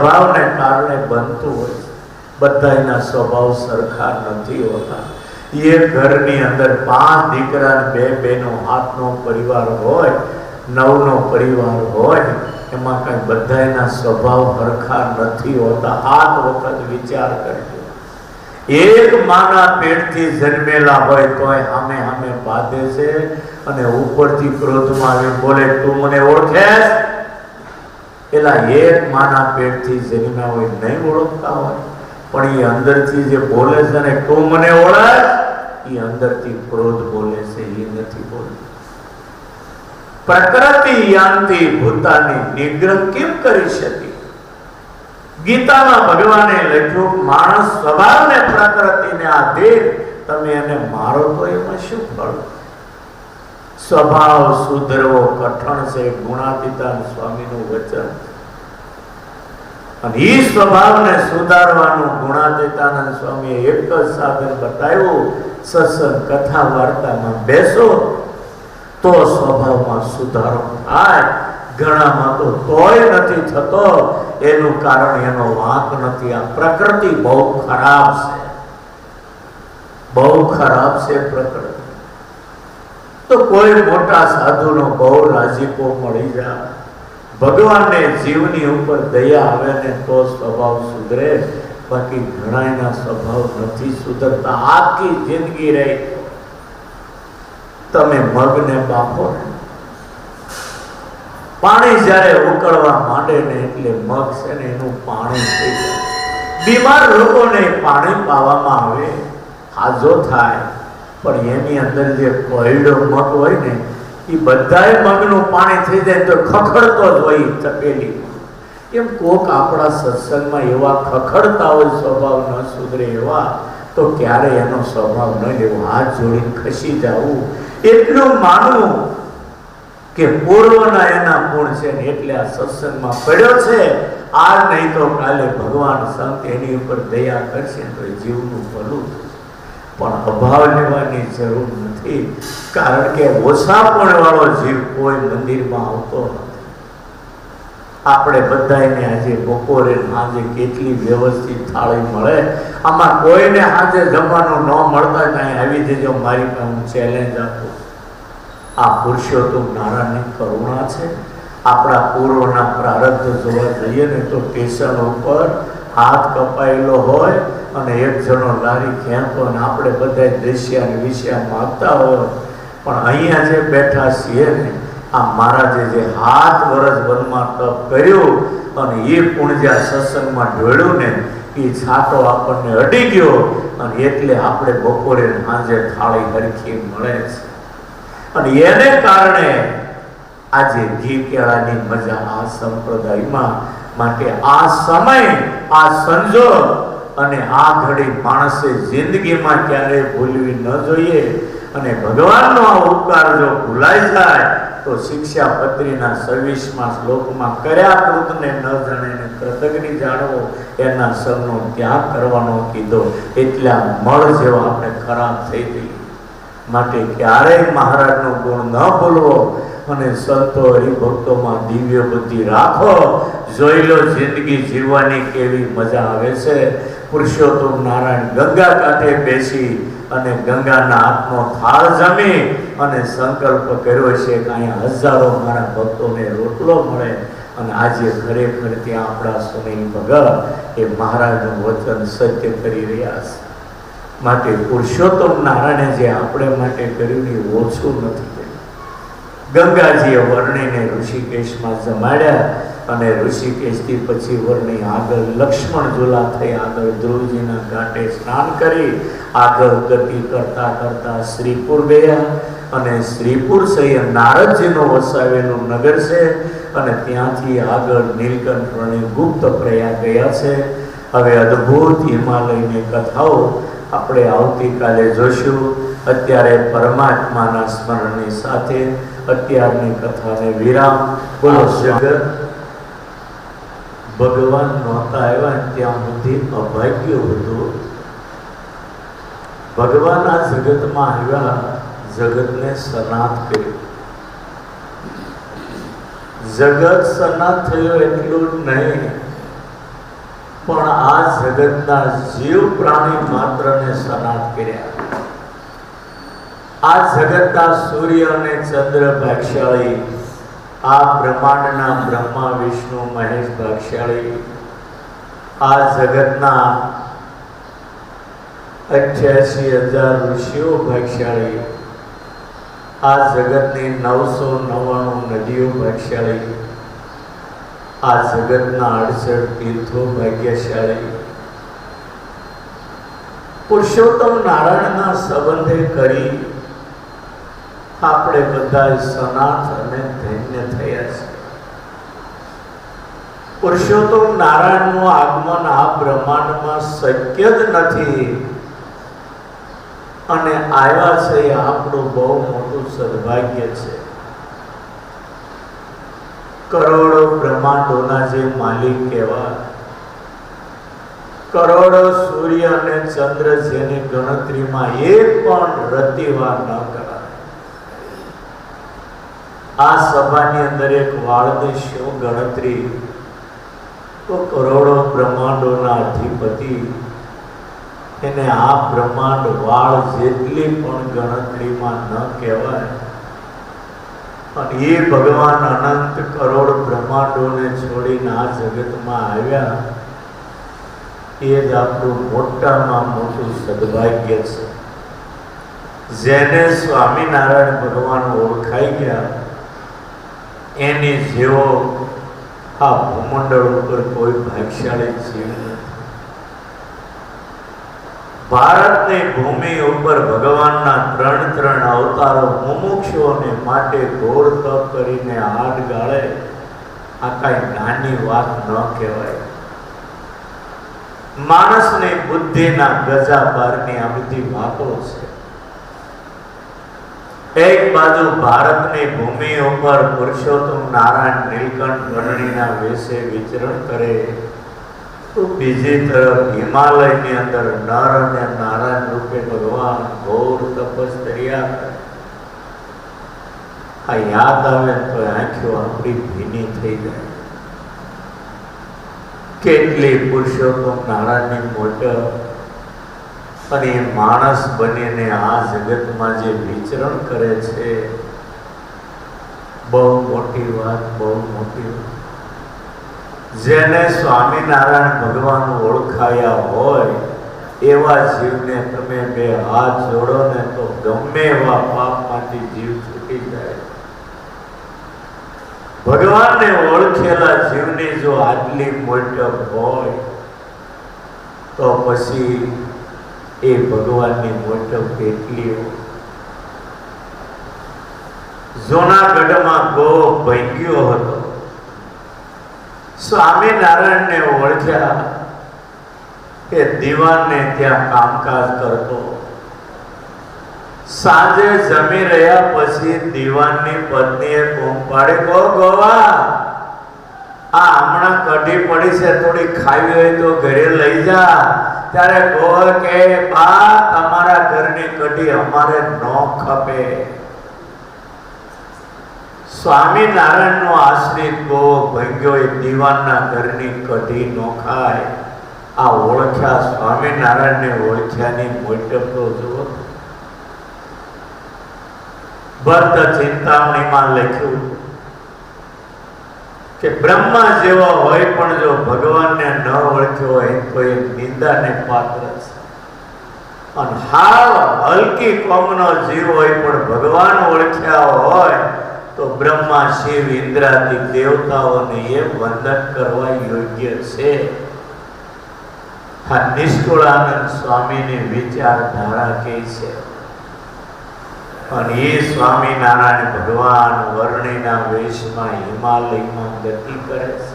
સ્વભાવને કારણે બનતું હોય છે. બધાના સ્વભાવ સરખા નથી હોતા. એ ઘરની અંદર 5 દીકરા ને 2 બહેનો, 8નો પરિવાર હોય, 9નો પરિવાર હોય, એમાં કઈ બધાના સ્વભાવ સરખા નથી હોતા. 8 વખત વિચાર કરજો. એક માના પેટથી જન્મેલા હોય તોય સામે સામે બાંધે છે અને ઉપરથી ક્રોધમાં આવી બોલે, તું મને ઓળખે? પેલા એક માના પેટથી જન્મ્યા હોય નહીં ઓળખતા હોય, પણ એ અંદરથી જે બોલે છે ને, તું મને ઓળખ, એ અંદરથી ક્રોધ બોલે છે, એ નથી બોલતું. પ્રકૃતિ યાંતિ ભૂતાની નિગ્રહ કેમ કરી શકી? ગીતામાં ભગવાને લખ્યું, માણસ સ્વભાવને પ્રકૃતિને આધીન, તમે એને મારો તો એમાં શું ફળ? સ્વભાવ સુધરવો કઠણ છે, ગુણાતીતાન સ્વામીનું વચન. અને એ સ્વભાવને સુધારવાનું ગુણાતીતાનંદ સ્વામીએ એક જ સાધન બતાવ્યું, સત્સંગ કથા વાર્તામાં બેસો તો સ્વભાવમાં સુધારો થાય. ઘણામાં તો તોય નથી થતો. એનું કારણ એનો વાંક નથી. આ પ્રકૃતિ બહુ ખરાબ છે, બહુ ખરાબ છે પ્રકૃતિ. તો કોઈ મોટા સાધુનો બહુ રાજીપો મળી જાય, ભગવાનને જીવની ઉપર દયા આવે ને તો સ્વભાવ સુધરે. બાકી ઘણાના સ્વભાવ નથી સુધરતા. આખી જિંદગી રહી તમે મગને બાફો ને, પાણી જ્યારે ઉકળવા માંડે ને એટલે મગ છે ને એનું પાણી થઈ જાય. બીમાર લોકોને પાણી પાવામાં આવે, હાજો થાય, પણ એની અંદર જે કોયડો મગ હોય ને, એ બધાય મગનું પાણી થઈ જાય તો ખખડતો જ હોય તપેલીમાં. એમ કોક આપણા સત્સંગમાં એવા ખખડતા હોય, સ્વભાવ ન સુધરે એવા, તો ક્યારે એનો સ્વભાવ ન લેવો, હાથ જોડીને ખસી જવું. એટલું માનવું કે પૂર્વના એના ગુણ છે ને એટલે આ સત્સંગમાં પડ્યો છે. આજ નહીં તો કાલે ભગવાન સંત એની ઉપર દયા કરશે તો એ જીવનું ભલું થશે. પણ અભાવ લેવાની જરૂર નથી, કારણ કે ઓછા પણ વાળો જીવ કોઈ મંદિરમાં આવતો નથી. આપણે બધાને આજે બપોરે સાંજે કેટલી વ્યવસ્થિત થાળી મળે. આમાં કોઈને આજે જમવાનું ન મળતા કાંઈ આવી જજો, મારી પાસે હું ચેલેન્જ આપું. આ પુરુષોત્તમ નારાયણની કરુણા છે. આપણા પૂર્વના પ્રારબ્ધ જોવા જઈએ ને તો સ્ટેશન ઉપર હાથ કપાયેલો હોય અને એક જણો લારી ખેંચતો અને આપણે બધા દ્રશ્યા વિષયા માગતા હોય, પણ અહીંયા જે બેઠા છીએ ને, આ મહારાજે જે 7 વર્ષ વનમાં તપ કર્યું અને એ પુણ્ય સત્સંગમાં ઢોળ્યું ને, એ છાંટો આપણને અડી ગયો અને એટલે આપણે બપોરે સાંજે થાળી હરખી મળે છે. અને એને કારણે આજે ઘી કેળાની મજા આ સંપ્રદાયમાં. માટે આ સમય, આ સંજોગ અને આ ઘડી માણસે જિંદગીમાં ક્યારેય ભૂલવી ન જોઈએ. અને ભગવાનનો આ ઉપકાર જો ભૂલાઈ જાય તો શિક્ષાપત્રીના 26મા શ્લોકમાં કર્યા કૃતને ન જાણે ને કૃતજ્ઞ જાણવો, એના સૌનો ત્યાગ કરવાનો કીધો. એટલા મળ જેવા આપણે ખરાબ થઈ જઈએ. માટે ક્યારેય મહારાજનો ગુણ ન ભૂલવો અને સંતો હરિભક્તોમાં દિવ્ય બુદ્ધિ રાખો. જોઈ લો જિંદગી જીવવાની કેવી મજા આવે છે. પુરુષોત્તમ નારાયણ ગંગા કાંઠે બેસી અને ગંગાના હાથનો થાળ જમી અને સંકલ્પ કર્યો છે કે અહીંયા હજારો મારા ભક્તોને રોટલો મળે. અને આજે ખરેખર ત્યાં આપણા સુનિલ ભગત એ મહારાજનું વચન સત્ય કરી રહ્યા છે. માટે પુરુષોત્તમ નારાયણે જે આપણે માટે કર્યું એ ઓછું નથી કર્યું. ગંગાજીએ વર્ણિને ઋષિકેશમાં જમાડ્યા અને ઋષિકેશથી પછી વર્ણિ આગળ લક્ષ્મણ ઝૂલા થઈ આગળ ધ્રુવજીના ઘાટે સ્નાન કરી આગળ ગતિ કરતા કરતા શ્રીપુર ગયા. અને શ્રીપુર સૈયદ નારદજીનું વસાવેલું નગર છે અને ત્યાંથી આગળ નીલકંઠ વર્ણિ ગુપ્ત પ્રયાગ ગયા છે. હવે અદ્ભુત હિમાલયની કથાઓ આપણે આવતીકાલે જોશું. અત્યારે પરમાત્માના સ્મરણની સાથે અત્યારની કથાને વિરામ. બોલો જગત ભગવાન નહોતા આવ્યા ત્યાં સુધી અભાગ્ય હતું. ભગવાન આ જગતમાં આવ્યા, જગતને સનાથ કર્યું. જગત સનાથ થયો એટલું જ નહીં, પણ આ જગતના જીવ પ્રાણી માત્રને સનાથ કર્યા. આ જગતના સૂર્ય અને ચંદ્ર ભાગ્યશાળી, આ બ્રહ્માંડના બ્રહ્મા વિષ્ણુ મહેશ ભાગ્યશાળી, આ જગતના 88,000 ઋષિઓ ભાગ્યશાળી, આ જગતની 999 નદીઓ ભાગ્યશાળી, આ જગતના 68 તીર્થો ભાગ્યશાળી. પુરુષોત્તમ નારાયણના સંબંધે કરી આપણે બધા સનાથ અને ધન્ય થયા છે. પુરુષોત્તમ નારાયણનું આગમન આ બ્રહ્માંડમાં શક્ય જ નથી અને આવ્યા છે એ આપણું બહુ મોટું સદભાગ્ય છે. કરોડો બ્રહ્માંડોના જે માલિક કહેવાય, કરોડો સૂર્ય અને ચંદ્ર જેની ગણતરીમાં એક પણ રતિવાર ન કરાય. આ સભાની અંદર એક વાળની શું ગણતરી, તો કરોડો બ્રહ્માંડોના અધિપતિ એને આ બ્રહ્માંડ વાળ જેટલી પણ ગણતરીમાં ન કહેવાય. અને એ ભગવાન અનંત કરોડ બ્રહ્માંડોને છોડીને આ જગતમાં આવ્યા, એ જ આપણું મોટામાં મોટું સદભાગ્ય છે. જેને સ્વામિનારાયણ ભગવાન ઓળખાઈ ગયા એની જેવો આ ભૂમંડળ ઉપર કોઈ ભાગ્યશાળી જીવ નથી. ભારતની ભૂમિ ઉપર ભગવાનના 3 અવતારો મુમુક્ષુઓને માટે ઘોર તપ કરીને હાડ ગાળે, આ કાંઈ નાની વાત ન કહેવાય. માણસની બુદ્ધિના ગજા બારની આ બધી વાતો છે. એક બાજુ ભારતની ભૂમિ ઉપર પુરુષોત્તમ નારાયણ નીલકંઠ વર્ણિના વેશે વિચરણ કરે, તો બીજી તરફ હિમાલયની અંદર નર અને નારાયણ રૂપે ભગવાન ઘોર તપશ્ચર્યા કરે. આ યાદ આવે તો આંખો આપણી ભીની થઈ જાય. કેટલી પુરુષોત્તમ નારાયણની મોટપ અને એ માણસ બનીને આ જગતમાં જે વિચરણ કરે છે, બહુ મોટી વાત, બહુ મોટી વાત. જેને સ્વામિનારાયણ ભગવાન ઓળખાયા હોય એવા જીવને તમે બે હાથ જોડો ને તો ગમે એવા પાપમાંથી જીવ છૂટી જાય. ભગવાનને ઓળખેલા જીવની જો આટલી મોટપ હોય તો પછી એ ભગવાનની મોટપ કેટલી હોય. જૂનાગઢમાં ગો ભંગ્યો હતો. સ્વામિનારાયણને ઓળખ્યા કે દીવાનને ત્યાં કામકાજ કરતો. સાંજે જમી રહ્યા પછી દીવાનની પત્નીએ બૂમ પાડી, ગો ગોવા, આ હમણાં કઢી પડી છે, થોડી ખાવી હોય તો ઘરે લઈ જા. ત્યારે ગોવા કે, બા, તમારા ઘરની કઢી અમારે ન ખપે. સ્વામિનારાયણ નો આશ્રિત ગો ભંગ્યો એ દીવાનના ઘરની કઢી નો ખાય. આ ઓળખ્યા, સ્વામિનારાયણને ઓળખ્યાની મોટપ તો જુઓ. બદ્ધ ચિંતામણીમાં લખ્યું કે બ્રહ્મા જેવો હોય પણ જો ભગવાનને ન ઓળખ્યો હોય તો એ નિંદાને પાત્ર છે. અને હાવ હલકી કોમનો જીવ હોય પણ ભગવાન ઓળખ્યા હોય તો બ્રહ્મા, શિવ, ઇન્દ્રાદિ દેવતાઓને એ વંદન કરવા યોગ્ય છે. આ નિષ્કુળાનંદ સ્વામીની વિચારધારા કે છે. અને એ સ્વામિનારાયણ ભગવાન વર્ણિના વેશમાં હિમાલયમાં ગતિ કરે છે.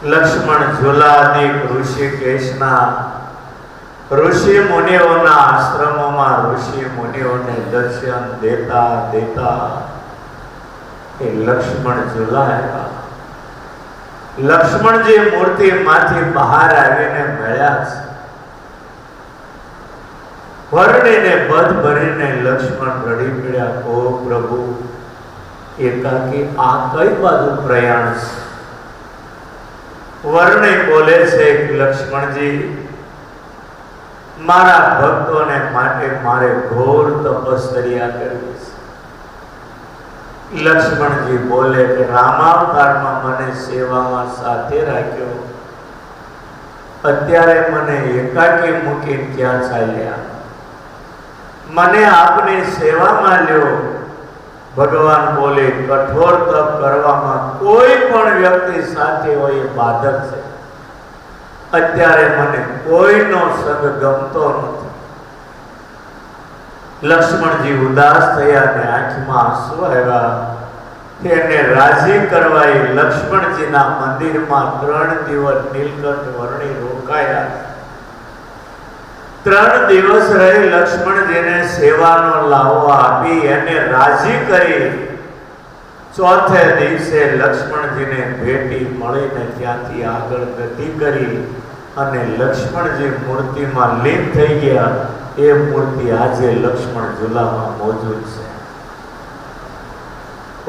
લક્ષ્મણ ઝુલાદિક ઋષિકેશના ઋષિ મુનિઓના આશ્રમોમાં ઋષિ મુનિઓને દર્શન દેતા દેતા એ લક્ષ્મણ ઝુલાયા. લક્ષ્મણજી મૂર્તિમાંથી બહાર આવીને મળ્યા છે. વર્ણિને બધ ભરીને લક્ષ્મણ રડી પડ્યા, ઓ પ્રભુ, એકાકી આ કઈ બાજુ પ્રયાણ છે? વર્ણિ બોલે છે કે લક્ષ્મણજી, મારા ભક્તોને માટે મારે ઘોર તપશ્ચર્યા કરવી છે. લક્ષ્મણજી બોલે કે રામાવતારમાં મને સેવામાં સાથે રાખ્યો, અત્યારે મને એકાકી મૂકી ક્યાં ચાલ્યા? મને આપની સેવામાં લ્યો. ભગવાન બોલે, કઠોર તપ કરવામાં કોઈ પણ વ્યક્તિ સાથે હોય એ બાધક છે. અત્યારે મને કોઈનો સંગ ગમતો નથી. લક્ષ્મણજી ઉદાસ થયા અને આંખમાં આંસુ આવ્યા. તેને રાજી કરવા એ લક્ષ્મણજીના મંદિરમાં 3 દિવસ નીલકંઠ વર્ણિ રોકાયા. 3 દિવસ રહી લક્ષ્મણજીને સેવાનો લાવો આપી એને રાજી કરી. ચોથે દિવસે લક્ષ્મણજીને ભેટી મળીને ત્યાંથી આગળ ગતિ કરી અને લક્ષ્મણજી મૂર્તિમાં લીન થઈ ગયા. એ મૂર્તિ આજે લક્ષ્મણ ઝુલામાં મોજૂદ છે.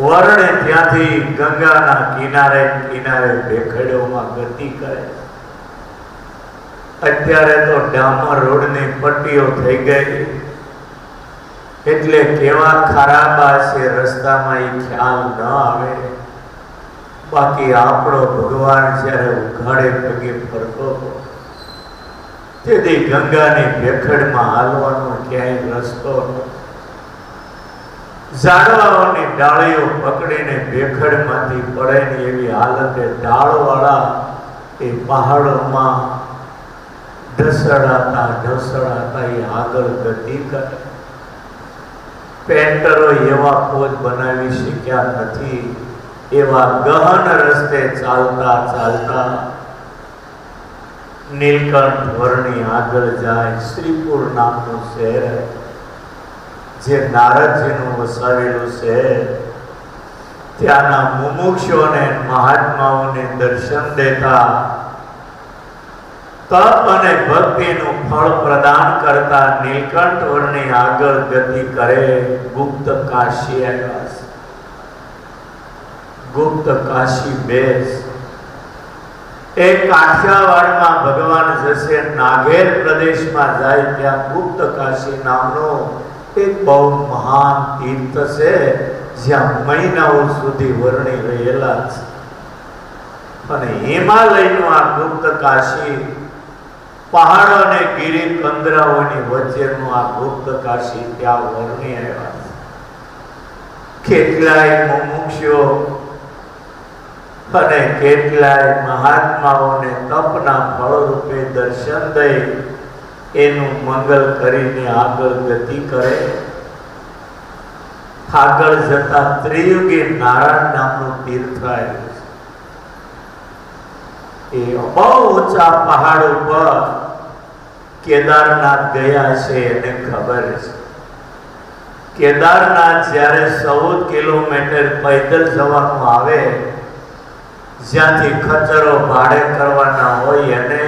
વર્ણિ ત્યાંથી ગંગાના કિનારે કિનારે ભેખડોમાં ગતિ કરે. અત્યારે તો ડામર રોડની પટ્ટીઓ થઈ ગઈ એટલે કેવા ખરાબા છે રસ્તામાં એ ખ્યાલ ન આવે. બાકી આપણો ભગવાન જ્યારે ઉઘાડે પગે ફરતો હતો તેથી ગંગાની ભેખડમાં હાલવાનો ક્યાંય રસ્તો નહોતો. ઝાડવાઓની ડાળીઓ પકડીને ભેખડમાંથી પડે ને એવી હાલતે ડાળવાળા એ પહાડોમાં ઢસડાતા ઢસડાતા એ આગળ ગતિ કરે. પેન્ટરો એવા ખોજ બનાવી શક્યા નથી. એવા ગહન રસ્તે ચાલતા ચાલતા નીલકંઠ વર્ણિ આગળ જાય. શ્રીપુર નામનું શહેર જે નારદજીનું વસાવેલું છે. ત્યાંના મુમુક્ષુઓને મહાત્માઓને દર્શન દેતા તપ અને ભક્તિનું ફળ પ્રદાન કરતા નીલકંઠ વર્ણિ આગળ ગતિ કરે. ગુપ્ત કાશી આવ્યા છે. ગુપ્ત કાશી બેસ એ કાઠિયાવાડમાં ભગવાન જશે નાગેર પ્રદેશમાં જાય ત્યાં ગુપ્ત કાશી નામનો એક બહુ મહાન તીર્થ છે જ્યાં મહિનાઓ સુધી વર્ણિ રહેલા છે. અને હિમાલયનું આ ગુપ્ત કાશી, પહાડો અને ગિરી કંદરાઓની વચ્ચેનું આ ગુપ્ત કાશી ત્યાં વર્ણિ આવ્યા છે. કેટલાય મુમુક્ષુઓ અને કેટલાય મહાત્માઓને તપના ફળ રૂપે દર્શન દઈ એનું મંગલ કરીને આગળ ગતિ કરે. આગળ જતા ત્રિયુગી નારાયણ નામનું તીર્થ આવ્યું છે. એ બહુ ઊંચા પહાડ ઉપર કેદારનાથ ગયા છે એને ખબર છે. કેદારનાથ જ્યારે 14 કિલોમીટર પૈદલ જવાનું આવે, જ્યાંથી ખચરો ભાડે કરવાના હોય અને